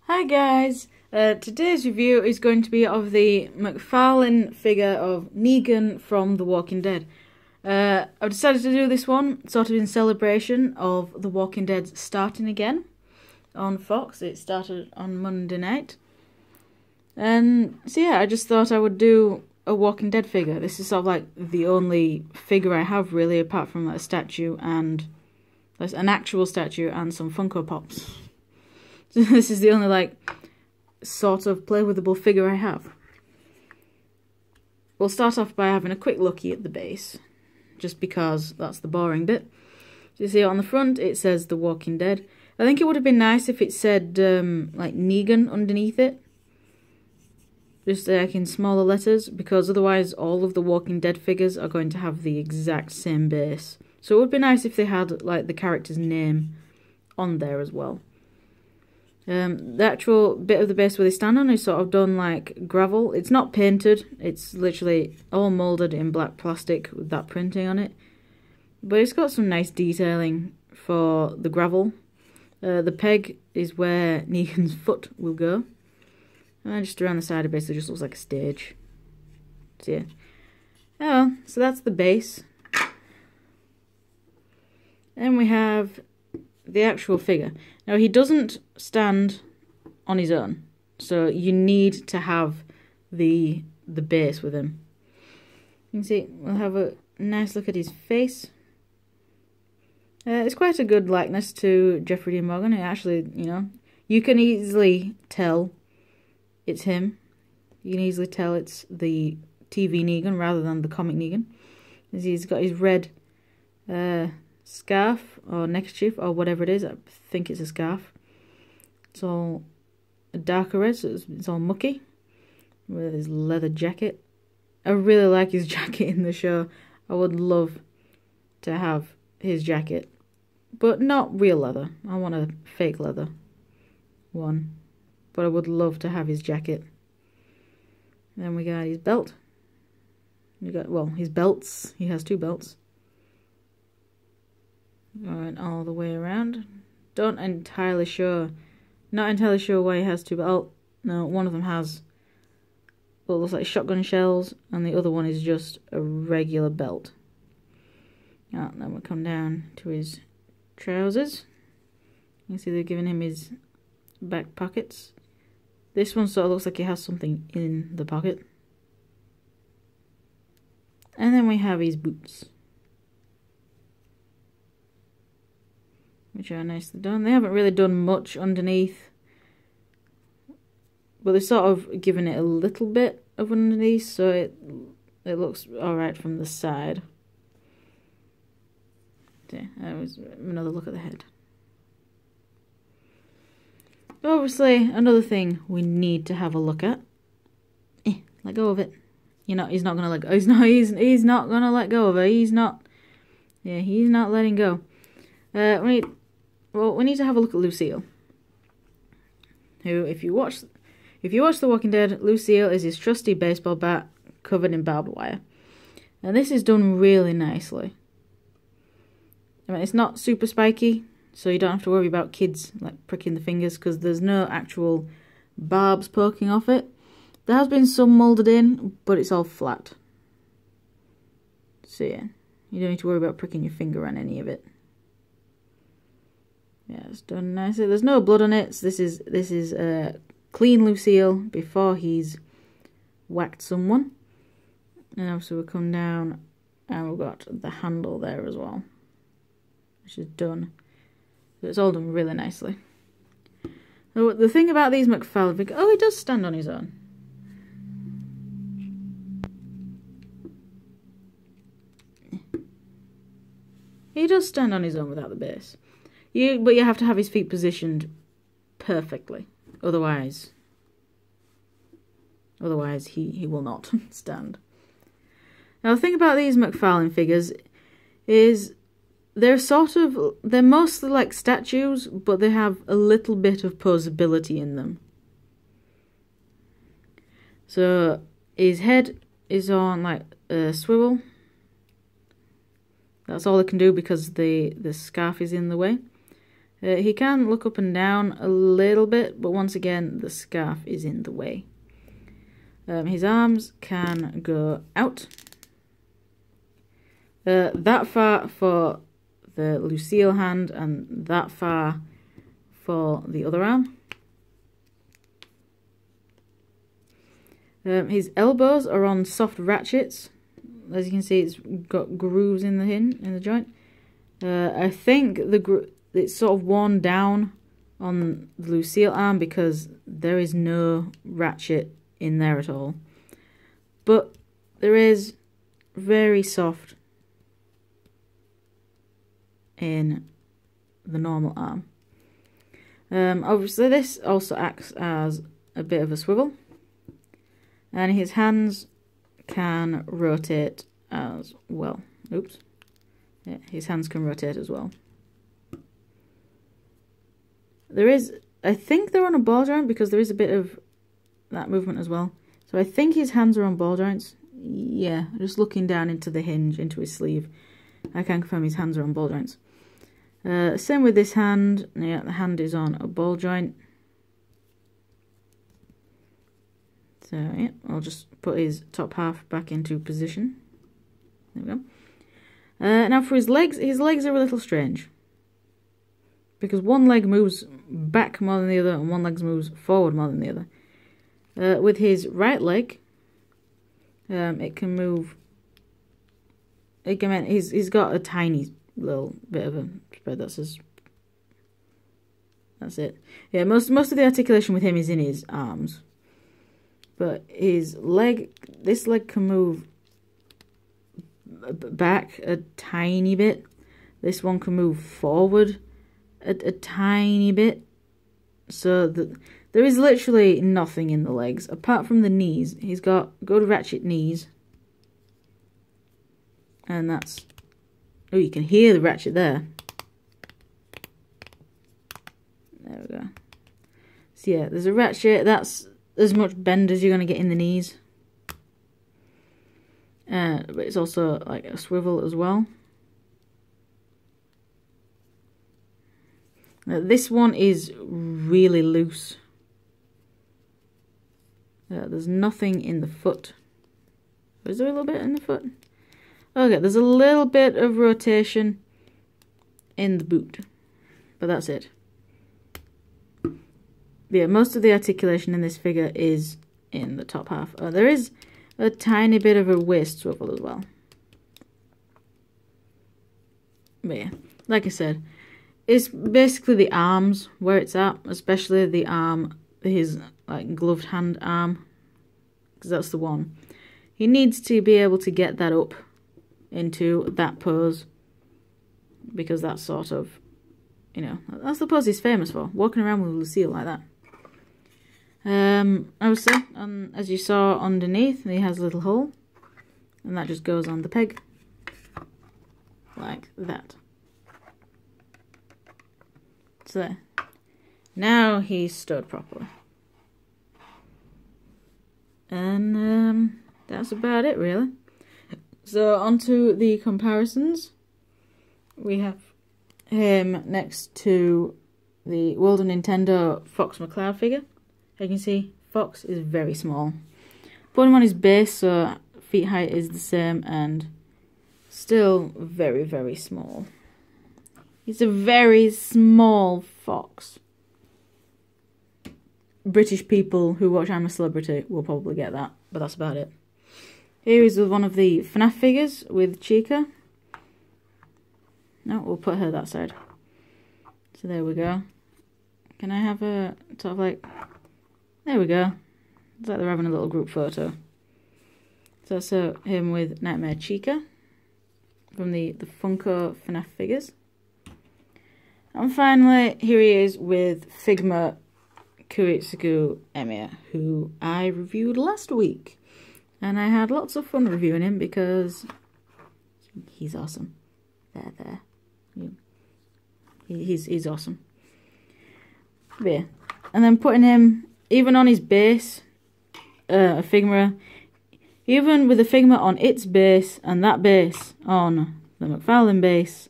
Hi guys, today's review is going to be of the McFarlane figure of Negan from The Walking Dead. I've decided to do this one sort of in celebration of The Walking Dead starting again on Fox. It started on Monday night. And so yeah, I just thought I would do a Walking Dead figure. This is sort of like the only figure I have really, apart from a statue and an actual statue and some Funko Pops. This is the only, like, sort of play-withable figure I have. We'll start off by having a quick looky at the base, just because that's the boring bit. So you see on the front, it says The Walking Dead. I think it would have been nice if it said, like, Negan underneath it. Just, like, in smaller letters, because otherwise all of the Walking Dead figures are going to have the exact same base. So it would be nice if they had, like, the character's name on there as well. The actual bit of the base where they stand on is sort of done like gravel. It's not painted, it's literally all moulded in black plastic with that printing on it. But it's got some nice detailing for the gravel. The peg is where Negan's foot will go. And just around the side it basically just looks like a stage. So yeah. Oh, so that's the base. Then we have the actual figure. Now he doesn't stand on his own, so you need to have the base with him. You can see we'll have a nice look at his face. It's quite a good likeness to Jeffrey Dean Morgan. It actually, you know, you can easily tell it's him. You can easily tell it's the TV Negan rather than the comic Negan. As he's got his red scarf or neckerchief or whatever it is. I think it's a scarf. It's all a darker red, so it's all mucky with his leather jacket. I really like his jacket in the show. I would love to have his jacket, but not real leather. I want a fake leather one, but I would love to have his jacket. Then we got his belt. We got, well, his belts. He has two belts. Going all the way around. Not entirely sure why he has two, but no, one of them has what looks like shotgun shells, and the other one is just a regular belt. Then we'll come down to his trousers. You can see they're giving him his back pockets. This one sort of looks like he has something in the pocket. And then we have his boots, which are nicely done. They haven't really done much underneath, but they've sort of given it a little bit of underneath, so it looks alright from the side. Okay, that was another look at the head. Obviously, another thing we need to have a look at. Let go of it. He's not gonna let go. He's not gonna let go of it. He's not letting go. We need to have a look at Lucille, who, if you watch The Walking Dead, Lucille is his trusty baseball bat covered in barbed wire. And this is done really nicely. I mean, it's not super spiky, so you don't have to worry about kids like pricking the fingers, because there's no actual barbs poking off it. There has been some moulded in, but it's all flat. So yeah, you don't need to worry about pricking your finger on any of it. Yeah, it's done nicely. There's no blood on it, so this is clean Lucille before he's whacked someone. And obviously we'll come down and we've got the handle there as well, which is done. So it's all done really nicely. So the thing about these McFarlane figures, he does stand on his own. He does stand on his own without the base. But you have to have his feet positioned perfectly. Otherwise he will not stand. Now the thing about these McFarlane figures is they're mostly like statues, but they have a little bit of posability in them. So his head is on like a swivel. That's all it can do because the scarf is in the way. He can look up and down a little bit, but once again, the scarf is in the way. His arms can go out. That far for the Lucille hand and that far for the other arm. His elbows are on soft ratchets. As you can see, it's got grooves in the joint. I think it's sort of worn down on the Lucille arm because there is no ratchet in there at all. But there is very soft in the normal arm. Obviously this also acts as a bit of a swivel, and his hands can rotate as well. Oops. Yeah, his hands can rotate as well. There is, I think they're on a ball joint because there is a bit of that movement as well. So I think his hands are on ball joints. Yeah, just looking down into the hinge, into his sleeve, I can confirm his hands are on ball joints. Same with this hand. Yeah, the hand is on a ball joint. So yeah, I'll just put his top half back into position. There we go. Now for his legs are a little strange. Because one leg moves back more than the other and one leg moves forward more than the other. With his right leg, it can move. He's got a tiny little bit of a spread. That's it. Yeah, most of the articulation with him is in his arms. But his leg, this leg can move back a tiny bit. This one can move forward a tiny bit. So there is literally nothing in the legs apart from the knees. He's got good ratchet knees, and that's, oh, you can hear the ratchet there. There we go. So yeah, there's a ratchet. That's as much bend as you're going to get in the knees. But it's also like a swivel as well. This one is really loose. There's nothing in the foot. Is there a little bit in the foot? Okay, there's a little bit of rotation in the boot, but that's it. Yeah, most of the articulation in this figure is in the top half. There is a tiny bit of a waist swivel as well. But yeah, like I said, it's basically the arms where it's at, especially the arm, his like gloved hand arm, because that's the one. He needs to be able to get that up into that pose, because that's sort of, you know, that's the pose he's famous for, walking around with Lucille like that. Obviously, as you saw underneath, he has a little hole, and that just goes on the peg, like that. So there. Now he's stowed properly. And that's about it, really. So onto the comparisons. We have him next to the World of Nintendo Fox McCloud figure. As you can see, Fox is very small. Put him on his base, so feet height is the same, and still very, very small. He's a very small fox. British people who watch I'm a Celebrity will probably get that, but that's about it. Here is one of the FNAF figures with Chica. No, we'll put her that side. So there we go. Can I have a sort of like... There we go. It's like they're having a little group photo. So that's him with Nightmare Chica from the Funko FNAF figures. And finally, here he is with Figma Kuitsugu Emiya, who I reviewed last week. And I had lots of fun reviewing him because he's awesome. There. He's awesome. But yeah. And then putting him, even on his base, a Figma, even with the Figma on its base and that base on the McFarlane base,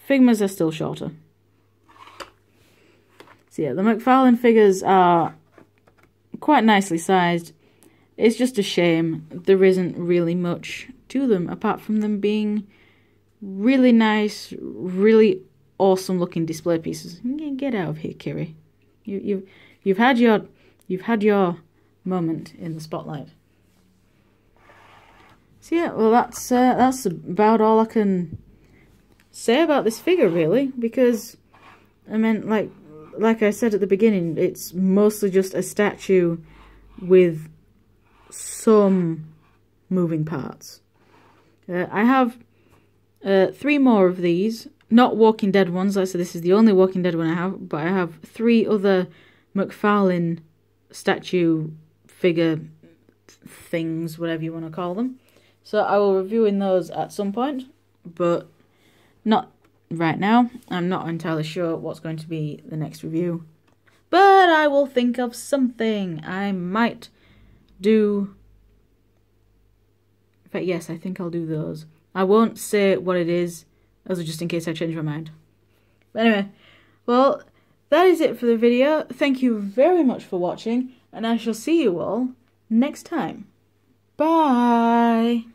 Figmas are still shorter. So yeah, the McFarlane figures are quite nicely sized. It's just a shame there isn't really much to them, apart from them being really nice, really awesome looking display pieces. Get out of here, Kiri. You've had your moment in the spotlight. So yeah, well that's about all I can say about this figure, really, because I mean, like I said at the beginning, it's mostly just a statue with some moving parts. I have 3 more of these, not Walking Dead ones. Like I said, this is the only Walking Dead one I have, but I have 3 other McFarlane statue figure things, whatever you want to call them. So I will review in those at some point, but not right now. I'm not entirely sure what's going to be the next review, but I will think of something. I might do... In fact, yes, I think I'll do those. I won't say what it is, also just in case I change my mind. But anyway, well, that is it for the video. Thank you very much for watching, and I shall see you all next time. Bye!